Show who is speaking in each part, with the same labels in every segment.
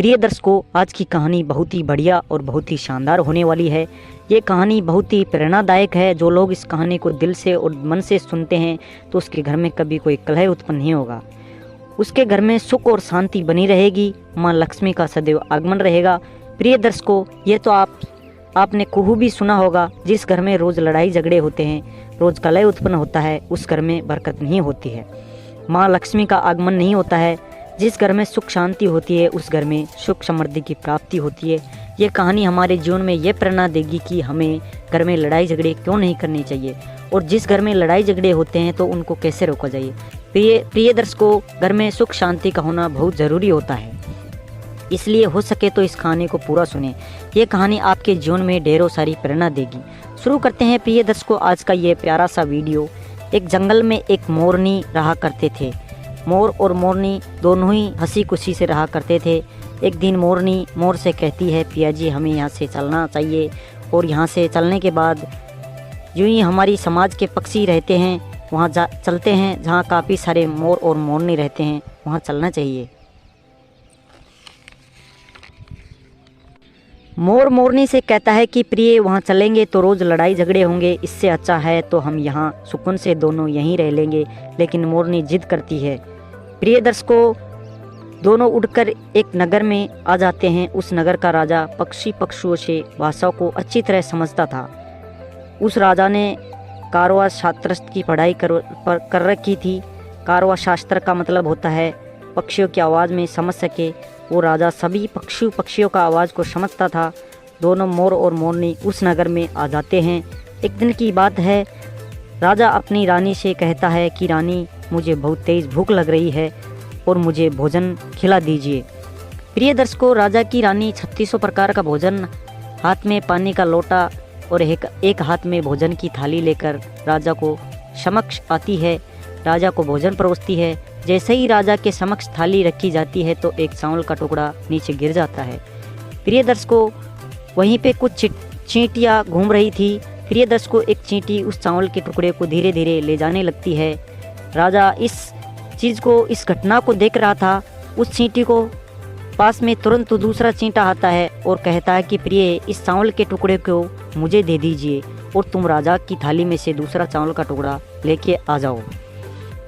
Speaker 1: प्रिय दर्शकों, आज की कहानी बहुत ही बढ़िया और बहुत ही शानदार होने वाली है। ये कहानी बहुत ही प्रेरणादायक है। जो लोग इस कहानी को दिल से और मन से सुनते हैं तो उसके घर में कभी कोई कलह उत्पन्न नहीं होगा। उसके घर में सुख और शांति बनी रहेगी। माँ लक्ष्मी का सदैव आगमन रहेगा। प्रिय दर्शकों, ये तो आपने कुहू भी सुना होगा, जिस घर में रोज़ लड़ाई झगड़े होते हैं, रोज़ कलह उत्पन्न होता है, उस घर में बरकत नहीं होती है, माँ लक्ष्मी का आगमन नहीं होता है। जिस घर में सुख शांति होती है उस घर में सुख समृद्धि की प्राप्ति होती है। ये कहानी हमारे जीवन में ये प्रेरणा देगी कि हमें घर में लड़ाई झगड़े क्यों नहीं करनी चाहिए और जिस घर में लड़ाई झगड़े होते हैं तो उनको कैसे रोका जाए। प्रिय दर्शकों, घर में सुख शांति का होना बहुत ज़रूरी होता है, इसलिए हो सके तो इस कहानी को पूरा सुने। ये कहानी आपके जीवन में ढेरों सारी प्रेरणा देगी। शुरू करते हैं प्रिय दर्शकों आज का ये प्यारा सा वीडियो। एक जंगल में एक मोरनी रहा करते थे। मोर और मोरनी दोनों ही हंसी खुशी से रहा करते थे। एक दिन मोरनी मोर से कहती है, पिया जी हमें यहाँ से चलना चाहिए और यहाँ से चलने के बाद यूँ ही हमारी समाज के पक्षी रहते हैं वहाँ चलते हैं, जहाँ काफ़ी सारे मोर और मोरनी रहते हैं वहाँ चलना चाहिए। मोर मोरनी से कहता है कि प्रिय वहाँ चलेंगे तो रोज़ लड़ाई झगड़े होंगे, इससे अच्छा है तो हम यहाँ सुकून से दोनों यहीं रह लेंगे। लेकिन मोरनी जिद करती है। प्रिय दर्शकों, दोनों उड़कर एक नगर में आ जाते हैं। उस नगर का राजा पक्षियों से भाषा को अच्छी तरह समझता था। उस राजा ने कारवा शास्त्र की पढ़ाई कर रखी थी। कारवा शास्त्र का मतलब होता है पक्षियों की आवाज़ में समझ सके। वो राजा सभी पक्षियों का आवाज़ को समझता था। दोनों मोर और मोरनी उस नगर में आ जाते हैं। एक दिन की बात है, राजा अपनी रानी से कहता है कि रानी मुझे बहुत तेज़ भूख लग रही है और मुझे भोजन खिला दीजिए। प्रिय दर्शकों, राजा की रानी 3600 प्रकार का भोजन, हाथ में पानी का लोटा और एक हाथ में भोजन की थाली लेकर राजा को समक्ष आती है। राजा को भोजन परोसती है। जैसे ही राजा के समक्ष थाली रखी जाती है तो एक चावल का टुकड़ा नीचे गिर जाता है। प्रिय दर्शकों, वहीं पे कुछ चींटियाँ घूम रही थी। प्रिय दर्शकों, एक चींटी उस चावल के टुकड़े को धीरे धीरे ले जाने लगती है। राजा इस घटना को देख रहा था। उस चींटी को पास में तुरंत दूसरा चींटा आता है और कहता है कि प्रिय इस चावल के टुकड़े को मुझे दे दीजिए और तुम राजा की थाली में से दूसरा चावल का टुकड़ा लेके आ जाओ।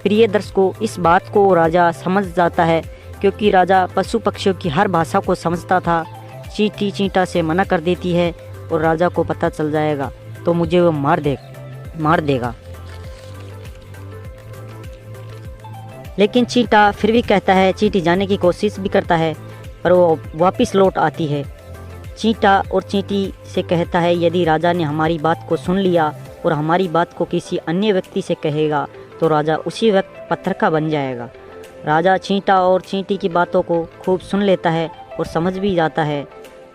Speaker 1: प्रिय दर्शकों, इस बात को राजा समझ जाता है क्योंकि राजा पशु पक्षियों की हर भाषा को समझता था। चींटी चींटा से मना कर देती है और राजा को पता चल जाएगा तो मुझे वो मार देगा। लेकिन चींटा फिर भी कहता है। चींटी जाने की कोशिश भी करता है पर वो वापस लौट आती है। चींटा और चींटी से कहता है, यदि राजा ने हमारी बात को सुन लिया और हमारी बात को किसी अन्य व्यक्ति से कहेगा तो राजा उसी वक्त पत्थर का बन जाएगा। राजा चींटा और चींटी की बातों को खूब सुन लेता है और समझ भी जाता है।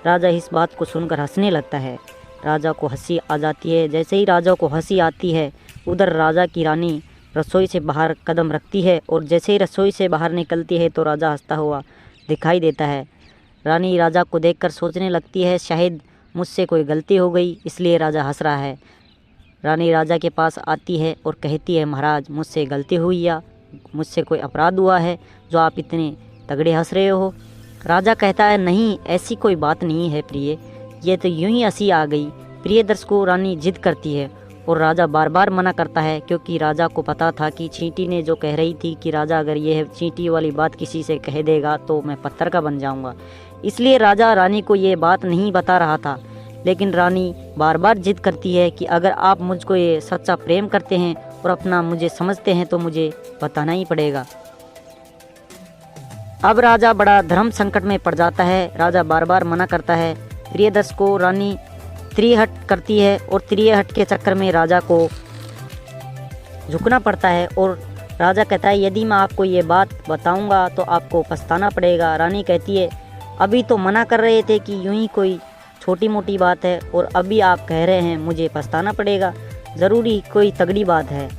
Speaker 1: राजा इस बात को सुनकर हंसने लगता है। राजा को हंसी आ जाती है। जैसे ही राजा को हंसी आती है, उधर राजा की रानी रसोई से बाहर कदम रखती है और जैसे ही रसोई से बाहर निकलती है तो राजा हंसता हुआ दिखाई देता है। रानी राजा को देखकर सोचने लगती है, शायद मुझसे कोई गलती हो गई इसलिए राजा हंस रहा है। रानी राजा के पास आती है और कहती है, महाराज मुझसे गलती हुई या मुझसे कोई अपराध हुआ है जो आप इतने तगड़े हंस रहे हो। राजा कहता है, नहीं ऐसी कोई बात नहीं है प्रिय, ये तो यूं ही हंसी आ गई। प्रिय दर्शकों, रानी जिद करती है और राजा बार बार मना करता है क्योंकि राजा को पता था कि चींटी ने जो कह रही थी कि राजा अगर यह चींटी वाली बात किसी से कह देगा तो मैं पत्थर का बन जाऊंगा, इसलिए राजा रानी को ये बात नहीं बता रहा था। लेकिन रानी बार बार जिद करती है कि अगर आप मुझको ये सच्चा प्रेम करते हैं और अपना मुझे समझते हैं तो मुझे बताना ही पड़ेगा। अब राजा बड़ा धर्म संकट में पड़ जाता है। राजा बार बार मना करता है। प्रिय दर्शकों, रानी त्रिहट करती है और त्रिहट के चक्कर में राजा को झुकना पड़ता है और राजा कहता है, यदि मैं आपको ये बात बताऊंगा तो आपको पछताना पड़ेगा। रानी कहती है, अभी तो मना कर रहे थे कि यूं ही कोई छोटी मोटी बात है और अभी आप कह रहे हैं मुझे पछताना पड़ेगा, ज़रूरी कोई तगड़ी बात है।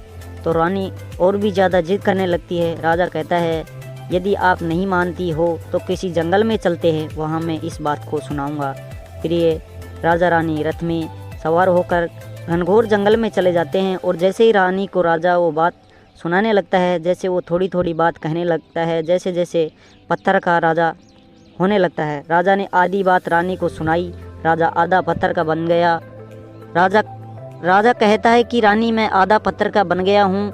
Speaker 1: तो रानी और भी ज़्यादा जिद करने लगती है। राजा कहता है, यदि आप नहीं मानती हो तो किसी जंगल में चलते हैं, वहाँ मैं इस बात को सुनाऊंगा। प्रिय राजा रानी रथ में सवार होकर घनघोर जंगल में चले जाते हैं और जैसे ही रानी को राजा वो बात सुनाने लगता है, जैसे वो थोड़ी थोड़ी बात कहने लगता है, जैसे जैसे पत्थर का राजा होने लगता है। राजा ने आधी बात रानी को सुनाई। राजा आधा पत्थर का बन गया। राजा कहता है कि रानी मैं आधा पत्थर का बन गया हूँ,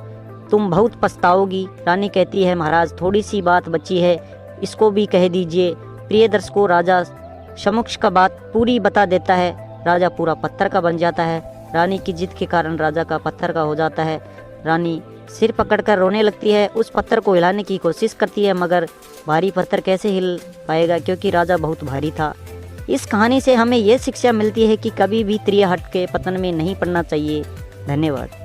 Speaker 1: तुम बहुत पछताओगी। रानी कहती है महाराज थोड़ी सी बात बची है, इसको भी कह दीजिए। प्रिय दर्शकों, राजा समक्ष का बात पूरी बता देता है। राजा पूरा पत्थर का बन जाता है। रानी की जिद के कारण राजा का पत्थर का हो जाता है। रानी सिर पकड़कर रोने लगती है। उस पत्थर को हिलाने की कोशिश करती है, मगर भारी पत्थर कैसे हिल पाएगा, क्योंकि राजा बहुत भारी था। इस कहानी से हमें यह शिक्षा मिलती है कि कभी भी त्रिया हट के पतन में नहीं पड़ना चाहिए। धन्यवाद।